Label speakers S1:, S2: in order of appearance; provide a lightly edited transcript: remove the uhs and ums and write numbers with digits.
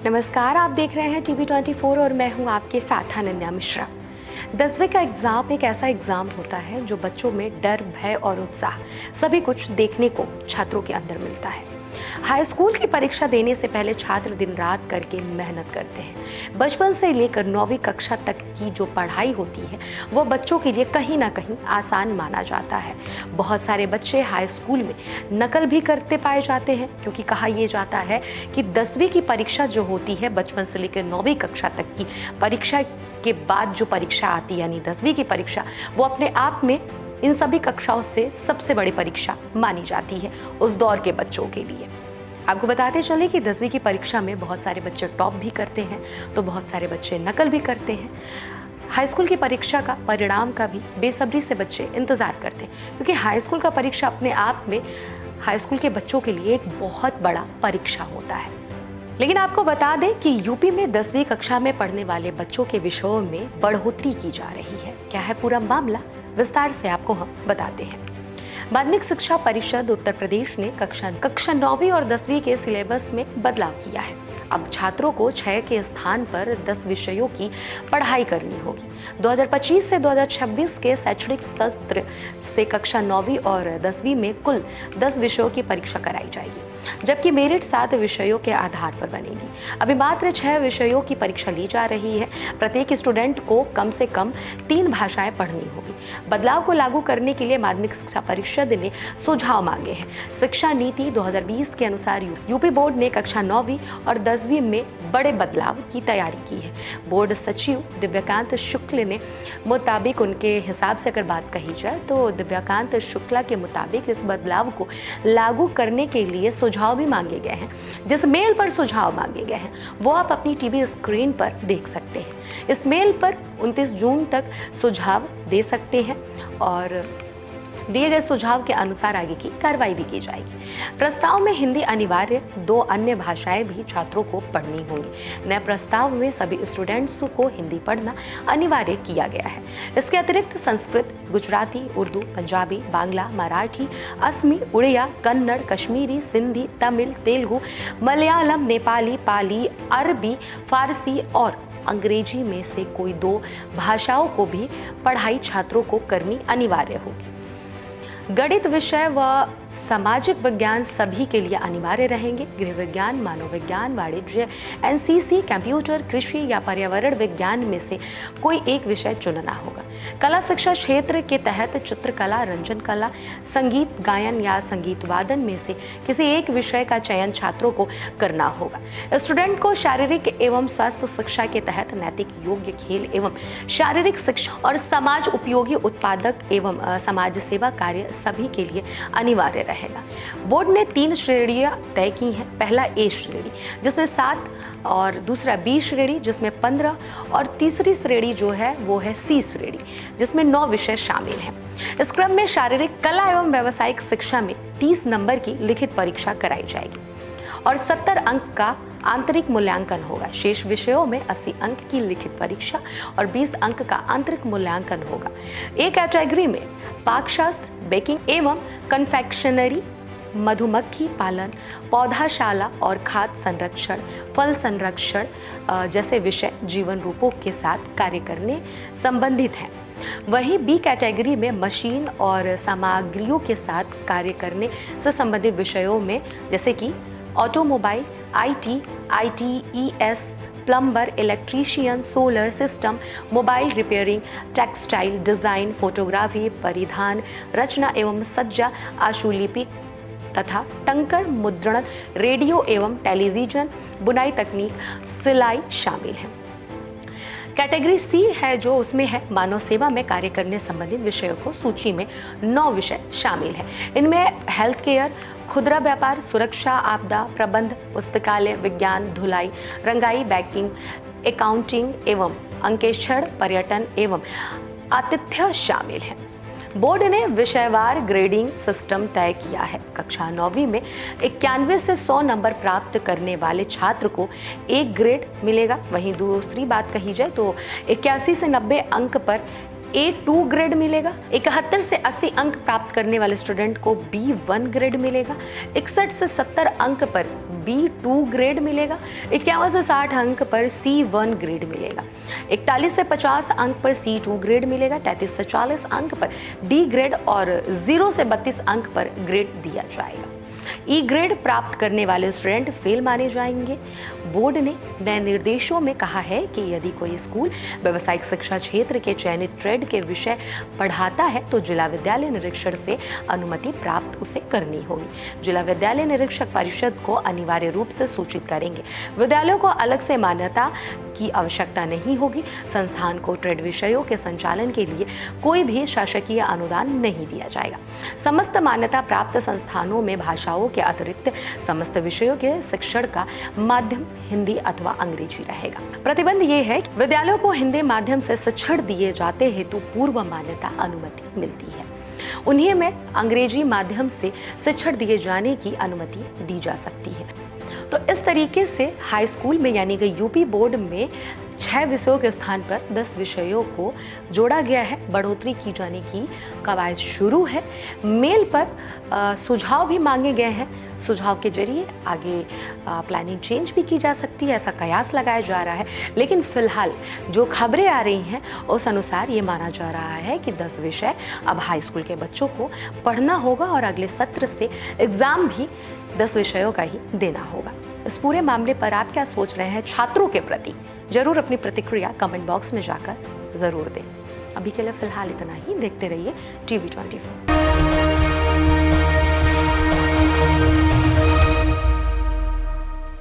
S1: नमस्कार, आप देख रहे हैं TV24 और मैं हूं आपके साथ अनन्या मिश्रा। 10वीं का एग्ज़ाम एक ऐसा एग्ज़ाम होता है जो बच्चों में डर, भय और उत्साह सभी कुछ देखने को छात्रों के अंदर मिलता है। हाई स्कूल की परीक्षा देने से पहले छात्र दिन रात करके मेहनत करते हैं। बचपन से लेकर 9वीं कक्षा तक की जो पढ़ाई होती है वो बच्चों के लिए कहीं ना कहीं आसान माना जाता है। बहुत सारे बच्चे हाई स्कूल में नकल भी करते पाए जाते हैं, क्योंकि कहा यह जाता है कि 10वीं की परीक्षा जो होती है बचपन से लेकर 9वीं कक्षा तक की परीक्षा के बाद जो परीक्षा आती है यानी 10वीं की परीक्षा, वो अपने आप में इन सभी कक्षाओं से सबसे बड़ी परीक्षा मानी जाती है उस दौर के बच्चों के लिए। आपको बताते चले कि 10वीं की परीक्षा में बहुत सारे बच्चे टॉप भी करते हैं तो बहुत सारे बच्चे नकल भी करते हैं। हाई स्कूल की परीक्षा का परिणाम का भी बेसब्री से बच्चे इंतज़ार करते हैं, क्योंकि हाई स्कूल का परीक्षा अपने आप में हाई स्कूल के बच्चों के लिए एक बहुत बड़ा परीक्षा होता है। लेकिन आपको बता दें कि यूपी में 10वीं कक्षा में पढ़ने वाले बच्चों के विषयों में बढ़ोतरी की जा रही है। क्या है पूरा मामला, विस्तार से आपको हम बताते हैं। माध्यमिक शिक्षा परिषद उत्तर प्रदेश ने कक्षा 9वीं और 10वीं के सिलेबस में बदलाव किया है। अब छात्रों को 6 के स्थान पर 10 विषयों की पढ़ाई करनी होगी। 2025 से 2026 के शैक्षणिक सत्र से कक्षा 9वीं और 10वीं में कुल 10 विषयों की परीक्षा कराई जाएगी, जबकि मेरिट 7 विषयों के आधार पर बनेगी। अभी मात्र 6 विषयों की परीक्षा ली जा रही है। प्रत्येक स्टूडेंट को कम से कम 3 भाषाएं पढ़नी होगी। बदलाव को लागू करने के लिए माध्यमिक शिक्षा परिषद ने सुझाव मांगे हैं। शिक्षा नीति 2020 के अनुसार यूपी बोर्ड ने कक्षा 9वीं और 10वीं में बड़े बदलाव की तैयारी की है। बोर्ड सचिव दिव्यकांत शुक्ल ने मुताबिक, उनके हिसाब से अगर बात कही जाए तो दिव्यकांत शुक्ला के मुताबिक इस बदलाव को लागू करने के लिए सुझाव भी मांगे गए हैं। जिस मेल पर सुझाव मांगे गए हैं वो आप अपनी टीवी स्क्रीन पर देख सकते हैं। इस मेल पर 29 जून तक सुझाव दे सकते हैं और दिए गए सुझाव के अनुसार आगे की कार्रवाई भी की जाएगी। प्रस्ताव में हिंदी अनिवार्य, 2 अन्य भाषाएं भी छात्रों को पढ़नी होंगी। नए प्रस्ताव में सभी स्टूडेंट्स को हिंदी पढ़ना अनिवार्य किया गया है। इसके अतिरिक्त संस्कृत, गुजराती, उर्दू, पंजाबी, बांग्ला, मराठी, असमी, उड़िया, कन्नड़, कश्मीरी, सिंधी, तमिल, तेलुगु, मलयालम, नेपाली, पाली, अरबी, फारसी और अंग्रेजी में से कोई 2 भाषाओं को भी पढ़ाई छात्रों को करनी अनिवार्य होगी। गणित विषय व सामाजिक विज्ञान सभी के लिए अनिवार्य रहेंगे। गृह विज्ञान, मानव विज्ञान, वाणिज्य, एनसीसी, कंप्यूटर, कृषि या पर्यावरण विज्ञान में से कोई एक विषय चुनना होगा। कला शिक्षा क्षेत्र के तहत चित्रकला, रंजन कला, संगीत गायन या संगीत वादन में से किसी एक विषय का चयन छात्रों को करना होगा। स्टूडेंट को शारीरिक एवं स्वास्थ्य शिक्षा के तहत नैतिक, योग्य, खेल एवं शारीरिक शिक्षा और समाज उपयोगी उत्पादक एवं समाज सेवा कार्य सभी के लिए अनिवार्य रहेगा। बोर्ड ने 3 श्रेणियां तय की हैं। पहला ए श्रेणी जिसमें 7 और दूसरा बी श्रेणी जिसमें 15 और तीसरी श्रेणी जो है वो है सी श्रेणी जिसमें 9 विषय शामिल हैं। इस क्रम में शारीरिक, कला एवं व्यावसायिक शिक्षा में 30 नंबर की लिखित परीक्षा कराई जाएगी और 70 अंक का आंतरिक मूल्यांकन होगा। शेष विषयों में 80 अंक की लिखित परीक्षा और 20 अंक का आंतरिक मूल्यांकन होगा। एक कैटेगरी में पाकशास्त्र, बेकिंग एवं कन्फेक्शनरी, मधुमक्खी पालन, पौधाशाला और खाद्य संरक्षण, फल संरक्षण जैसे विषय जीवन रूपों के साथ कार्य करने संबंधित हैं। वहीं बी कैटेगरी में मशीन और सामग्रियों के साथ कार्य करने से संबंधित विषयों में जैसे कि automobile, IT, ITES, plumber, electrician, solar system, mobile repairing, textile design, photography, परिधान, रचना एवं सज्जा, आशुलिपि तथा टंकण, मुद्रण, रेडियो एवं टेलीविजन, बुनाई तकनीक, सिलाई शामिल है। कैटेगरी सी है जो उसमें है मानव सेवा में कार्य करने संबंधित विषयों को सूची में 9 विषय शामिल है। इनमें हेल्थ केयर, खुदरा व्यापार, सुरक्षा, आपदा प्रबंध, पुस्तकालय, विज्ञान, धुलाई, रंगाई, बैंकिंग, अकाउंटिंग एवं अंकेक्षण, पर्यटन एवं आतिथ्य शामिल है। बोर्ड ने विषयवार ग्रेडिंग सिस्टम तय किया है। कक्षा 9वीं में 91 से 100 नंबर प्राप्त करने वाले छात्र को 1 ग्रेड मिलेगा। वहीं दूसरी बात कही जाए तो 81 से 90 अंक पर A2 ग्रेड मिलेगा। 71 से 80 अंक प्राप्त करने वाले स्टूडेंट को B1 ग्रेड मिलेगा। 61 से 70 अंक पर B2 ग्रेड मिलेगा। 51 से 60 अंक पर C1 ग्रेड मिलेगा। 41 से 50 अंक पर C2 ग्रेड मिलेगा। 33 से 40 अंक पर D ग्रेड और 0 से 32 अंक पर ग्रेड दिया जाएगा। ई ग्रेड प्राप्त करने वाले स्टूडेंट फेल माने जाएंगे। बोर्ड ने नए निर्देशों में कहा है कि यदि कोई स्कूल व्यावसायिक शिक्षा क्षेत्र के चयनित ट्रेड के विषय पढ़ाता है तो जिला विद्यालय निरीक्षण से अनुमति प्राप्त उसे करनी होगी। जिला विद्यालय निरीक्षक परिषद को अनिवार्य रूप से सूचित करेंगे। विद्यालयों को अलग से मान्यता की आवश्यकता नहीं होगी। संस्थान को ट्रेड विषयों के संचालन के लिए कोई भी शासकीय अनुदान नहीं दिया जाएगा। समस्त मान्यता प्राप्त संस्थानों में भाषाओं के अतिरिक्त समस्त विषयों के शिक्षण का माध्यम हिंदी अथवा अंग्रेजी रहेगा। प्रतिबंध ये है कि विद्यालयों को हिंदी माध्यम से शिक्षण दिए जाते हेतु पूर्व मान्यता अनुमति मिलती है। उन्हें में अंग्रेजी माध्यम से शिक्षण दिए जाने की अनुमति दी जा सकती है। तो इस तरीके से हाई स्कूल में यानी कि यूपी बोर्ड में 6 विषयों के स्थान पर 10 विषयों को जोड़ा गया है। बढ़ोतरी की जाने की कवायद शुरू है। मेल पर सुझाव भी मांगे गए हैं। सुझाव के जरिए आगे प्लानिंग चेंज भी की जा सकती है, ऐसा कयास लगाया जा रहा है। लेकिन फिलहाल जो खबरें आ रही हैं उस अनुसार ये माना जा रहा है कि 10 विषय अब हाई स्कूल के बच्चों को पढ़ना होगा और अगले सत्र से एग्ज़ाम भी 10 विषयों का ही देना होगा। इस पूरे मामले पर आप क्या सोच रहे हैं छात्रों के प्रति? जरूर अपनी प्रतिक्रिया कमेंट बॉक्स में जाकर जरूर दें। अभी के लिए फिलहाल इतना ही। देखते रहिए TV24।